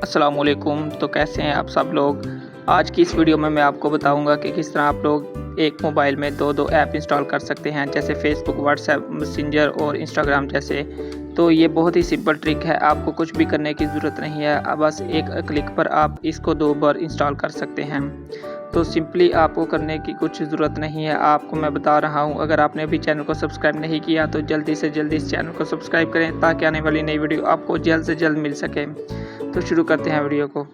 अस्सलामुअलैकुम। तो कैसे हैं आप सब लोग। आज की इस वीडियो में मैं आपको बताऊंगा कि किस तरह आप लोग एक मोबाइल में दो ऐप इंस्टॉल कर सकते हैं, जैसे फेसबुक, व्हाट्सएप, मैसेंजर और इंस्टाग्राम जैसे। तो ये बहुत ही सिंपल ट्रिक है, आपको कुछ भी करने की ज़रूरत नहीं है, बस एक क्लिक पर आप इसको 2 बार इंस्टॉल कर सकते हैं। तो सिंपली आपको करने की कुछ ज़रूरत नहीं है, आपको मैं बता रहा हूँ। अगर आपने अभी चैनल को सब्सक्राइब नहीं किया तो जल्दी से जल्दी इस चैनल को सब्सक्राइब करें, ताकि आने वाली नई वीडियो आपको जल्द से जल्द मिल सके। तो शुरू करते हैं वीडियो को।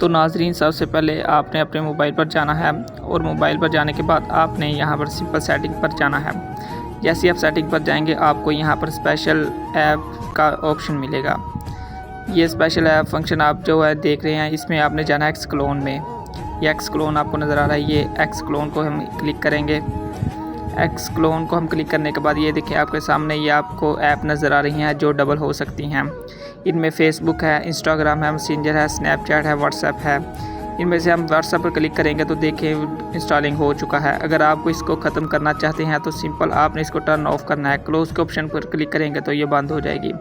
तो नाजरीन, सबसे पहले आपने अपने मोबाइल पर जाना है और मोबाइल पर जाने के बाद आपने यहाँ पर सिंपल सेटिंग पर जाना है। जैसे आप सेटिंग पर जाएंगे आपको यहाँ पर स्पेशल ऐप का ऑप्शन मिलेगा। ये स्पेशल ऐप फंक्शन आप जो है देख रहे हैं, इसमें आपने जाना है एक्सक्लोन में। ये एक्सक्लोन आपको नज़र आ रहा है, ये एक्सक्लोन को हम क्लिक करेंगे। एक्सक्लोन को हम क्लिक करने के बाद ये देखिए आपके सामने ये आपको ऐप नज़र आ रही हैं जो डबल हो सकती हैं। इनमें फेसबुक है, इंस्टाग्राम है, मैसेंजर है, स्नैपचैट है, व्हाट्सएप है। इनमें से हम व्हाट्सएप पर क्लिक करेंगे तो देखिए इंस्टॉलिंग हो चुका है। अगर आप इसको ख़त्म करना चाहते हैं तो सिंपल आपने इसको टर्न ऑफ करना है। क्लोज के ऑप्शन पर क्लिक करेंगे तो ये बंद हो जाएगी।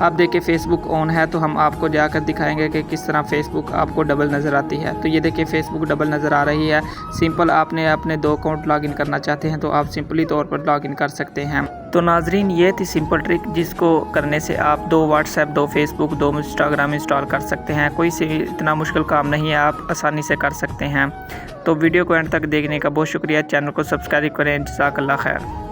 आप देखिए फेसबुक ऑन है, तो हम आपको जाकर दिखाएंगे कि किस तरह फेसबुक आपको डबल नज़र आती है। तो ये देखिए फेसबुक डबल नज़र आ रही है। सिंपल आपने अपने 2 अकाउंट लॉगिन करना चाहते हैं तो आप सिंपली तौर पर लॉगिन कर सकते हैं। तो नाजरीन, ये थी सिंपल ट्रिक, जिसको करने से आप 2 व्हाट्सएप, 2 फेसबुक, 2 इंस्टाग्राम इंस्टॉल कर सकते हैं। कोई से इतना मुश्किल काम नहीं है, आप आसानी से कर सकते हैं। तो वीडियो को एंड तक देखने का बहुत शुक्रिया। चैनल को सब्सक्राइब करें। जज़ाकल्लाह खैर।